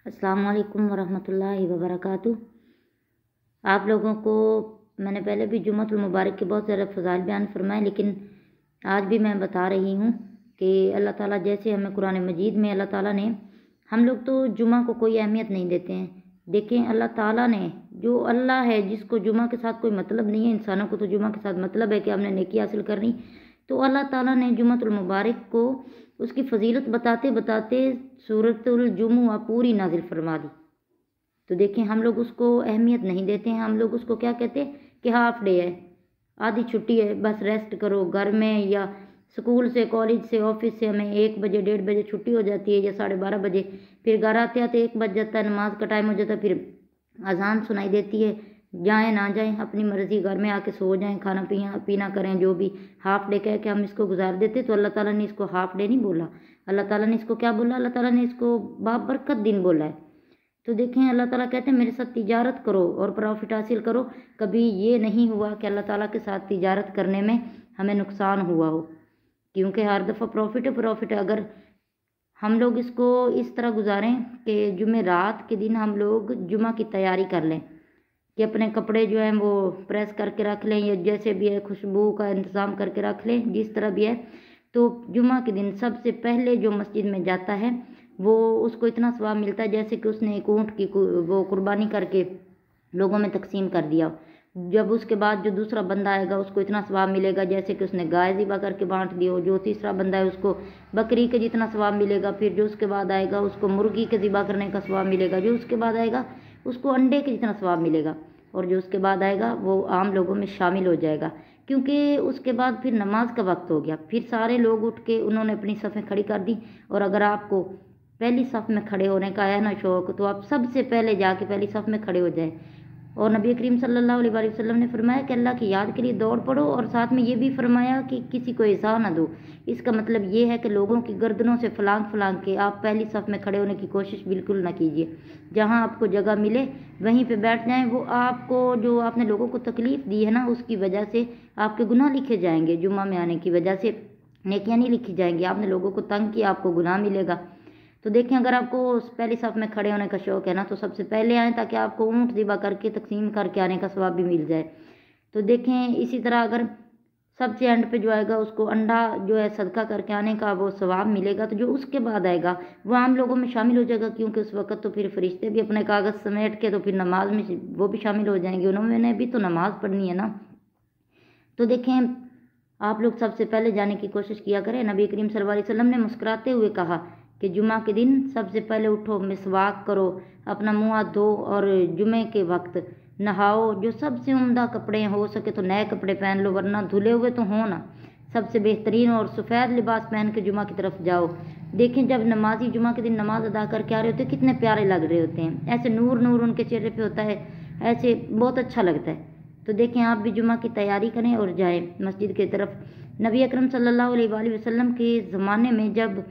अस्सलाम वालेकुम वरहमतुल्लाहि वबरकातुह। आप लोगों को मैंने पहले भी जुम्मतुल मुबारक के बहुत ज़्यादा फ़ज़ाइल बयान फरमाए, लेकिन आज भी मैं बता रही हूँ कि अल्लाह ताला जैसे हमें कुरान मजीद में अल्लाह ताला ने, हम लोग तो जुम्मा को कोई अहमियत नहीं देते हैं। देखें अल्लाह ताला ने, जो अल्लाह है जिसको जुम्मा के साथ कोई मतलब नहीं है, इंसानों को तो जुम्मा के साथ मतलब है कि हमने नेकी हासिल करनी, तो अल्लाह ताला ने जुम्मतुल मुबारक को उसकी फ़जीलत बताते बताते सूरतुल जुमुआ पूरी नाजिल फरमा दी। तो देखें हम लोग उसको अहमियत नहीं देते हैं। हम लोग उसको क्या कहते हैं कि हाफ डे है, आधी छुट्टी है, बस रेस्ट करो घर में, या स्कूल से, कॉलेज से, ऑफिस से हमें 1 बजे 1:30 बजे छुट्टी हो जाती है या 12:30 बजे, फिर घर आते आते 1 बज जाता है, नमाज का टाइम हो जाता है, फिर अजान सुनाई देती है, जाएं ना जाएं अपनी मर्ज़ी, घर में आके सो जाएं, खाना पीना करें, जो भी हाफ डे कह के हम इसको गुजार देते। तो अल्लाह ताला ने इसको हाफ डे नहीं बोला, अल्लाह ताला ने इसको क्या बोला, अल्लाह ताला ने इसको बाबरकत दिन बोला है। तो देखें अल्लाह ताला कहते हैं मेरे साथ तिजारत करो और प्रॉफिट हासिल करो। कभी ये नहीं हुआ कि अल्लाह ताला के साथ तिजारत करने में हमें नुकसान हुआ हो, क्योंकि हर दफ़ा प्रॉफिट है प्रॉफिट है। अगर हम लोग इसको इस तरह गुजारें कि जुमेरात के दिन हम लोग जुमा की तैयारी कर लें, कि अपने कपड़े जो हैं वो प्रेस करके रख लें, या जैसे भी है खुशबू का इंतज़ाम करके रख लें, जिस तरह भी है। तो जुमा के दिन सबसे पहले जो मस्जिद में जाता है वो उसको इतना सवाब मिलता है जैसे कि उसने एक ऊँट की वो कुर्बानी करके लोगों में तकसीम कर दिया। जब उसके बाद जो दूसरा बंदा आएगा उसको इतना सवाब मिलेगा जैसे कि उसने गाय ज़िबा करके बांट दी हो। जो तीसरा बंदा है उसको बकरी के जितना सवाब मिलेगा। फिर जो उसके बाद आएगा उसको मुर्गी के ज़िबा करने का सवाब मिलेगा। जो उसके बाद आएगा उसको अंडे के जितना सवाब मिलेगा। और जो उसके बाद आएगा वो आम लोगों में शामिल हो जाएगा, क्योंकि उसके बाद फिर नमाज का वक्त हो गया। फिर सारे लोग उठ के उन्होंने अपनी सफ़ें खड़ी कर दी। और अगर आपको पहली सफ़ में खड़े होने का है ना शौक़, तो आप सबसे पहले जाके पहली सफ़ में खड़े हो जाएं। और नबी करीम सल्लल्लाहु अलैहि वसल्लम ने फरमाया कि अल्लाह की याद के लिए दौड़ पड़ो, और साथ में ये भी फरमाया कि किसी को ऐसा ना दो। इसका मतलब ये है कि लोगों की गर्दनों से फलांग फलांग के आप पहली सफ़ में खड़े होने की कोशिश बिल्कुल ना कीजिए। जहाँ आपको जगह मिले वहीं पे बैठ जाएं। वो आपको, जो आपने लोगों को तकलीफ़ दी है ना, उसकी वजह से आपके गुनाह लिखे जाएंगे। जुम्मा में आने की वजह से नेकियां नहीं लिखी जाएंगी। आपने लोगों को तंग किया, आपको गुनाह मिलेगा। तो देखें अगर आपको पहली सफ़ में खड़े होने का शौक़ है ना, तो सबसे पहले आएँ ताकि आपको ऊँट ज़िबा करके तकसीम करके आने का सवाब भी मिल जाए। तो देखें इसी तरह अगर सबसे एंड पे जो आएगा उसको अंडा जो है सदका करके आने का वो सवाब मिलेगा। तो जो उसके बाद आएगा वो आम लोगों में शामिल हो जाएगा, क्योंकि उस वक्त तो फिर फरिश्ते भी अपने कागज़ समेट के तो फिर नमाज में वो भी शामिल हो जाएंगे, उन्होंने भी तो नमाज़ पढ़नी है ना। तो देखें आप लोग सबसे पहले जाने की कोशिश किया करें। नबी करीम सल्लल्लाहु अलैहि वसल्लम ने मुस्कुराते हुए कहा कि जुमा के दिन सबसे पहले उठो, मिसवाक करो, अपना मुँह हाथ धो, और जुमे के वक्त नहाओ। जो सबसे उम्दा कपड़े हो सके तो नए कपड़े पहन लो, वरना धुले हुए तो हो ना। सबसे बेहतरीन और सफ़ेद लिबास पहन के जुमा की तरफ जाओ। देखें जब नमाजी जुमा के दिन नमाज अदा करके आ रहे होते हैं कितने प्यारे लग रहे होते हैं, ऐसे नूर नूर उनके चेहरे पे होता है, ऐसे बहुत अच्छा लगता है। तो देखें आप भी जुमा की तैयारी करें और जाएं मस्जिद की तरफ। नबी अकरम सल्लल्लाहु अलैहि वसल्लम के ज़माने में जब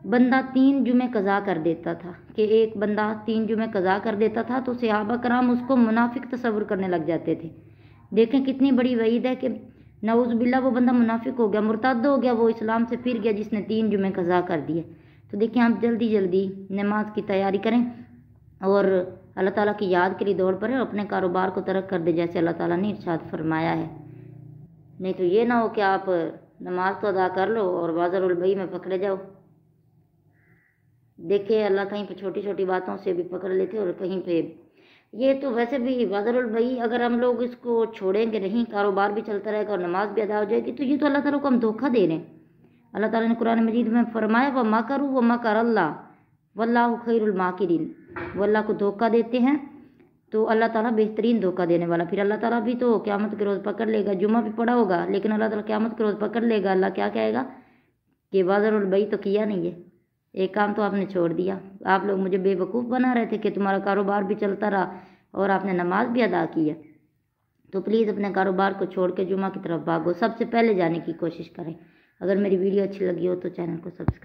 बंदा 3 जुमे कज़ा कर देता था, कि एक बंदा 3 जुमे कज़ा कर देता था, तो सहाबा कराम उसको मुनाफिक तस्वुर करने लग जाते थे। देखें कितनी बड़ी वईद है कि नऊज़ बिल्ला वो बंदा मुनाफिक हो गया, मुर्तद हो गया, वो इस्लाम से फिर गया जिसने 3 जुमे कज़ा कर दिए। तो देखिए आप जल्दी जल्दी नमाज की तैयारी करें और अल्लाह ताला की याद के लिए दौड़ पड़े, और अपने कारोबार को तरक कर दे जैसे अल्लाह ताला ने इरशाद फरमाया है। नहीं तो ये ना हो कि आप नमाज तो अदा कर लो और बाज़ारुल बई में पकड़े जाओ। देखिए अल्लाह कहीं पे छोटी छोटी बातों से भी पकड़ लेते, और कहीं पे ये तो वैसे भी बाज़ारुल बई अगर हम लोग इसको छोड़ेंगे नहीं, कारोबार भी चलता रहेगा और नमाज भी अदा हो जाएगी, तो ये तो अल्लाह ताला को हम धोखा दे रहे हैं। अल्लाह ताला ने कुरान मजीद में फरमाया व मकरू व मकर अल्लाह वल्लाहु खैरुल माकिरीन। वो अल्लाह को धोखा देते हैं तो अल्लाह ताला बेहतरीन धोखा देने वाला। फिर अल्लाह ताला भी तो क़यामत के रोज़ पकड़ लेगा। जुम्मा भी पड़ा होगा लेकिन अल्लाह ताला क़यामत के रोज़ पकड़ लेगा। अल्लाह क्या कहेगा कि बाज़ारुल बई तो किया नहीं है, एक काम तो आपने छोड़ दिया। आप लोग मुझे बेवकूफ़ बना रहे थे कि तुम्हारा कारोबार भी चलता रहा और आपने नमाज भी अदा की है। तो प्लीज़ अपने कारोबार को छोड़ के जुम्मा की तरफ भागो, सबसे पहले जाने की कोशिश करें। अगर मेरी वीडियो अच्छी लगी हो तो चैनल को सब्सक्राइब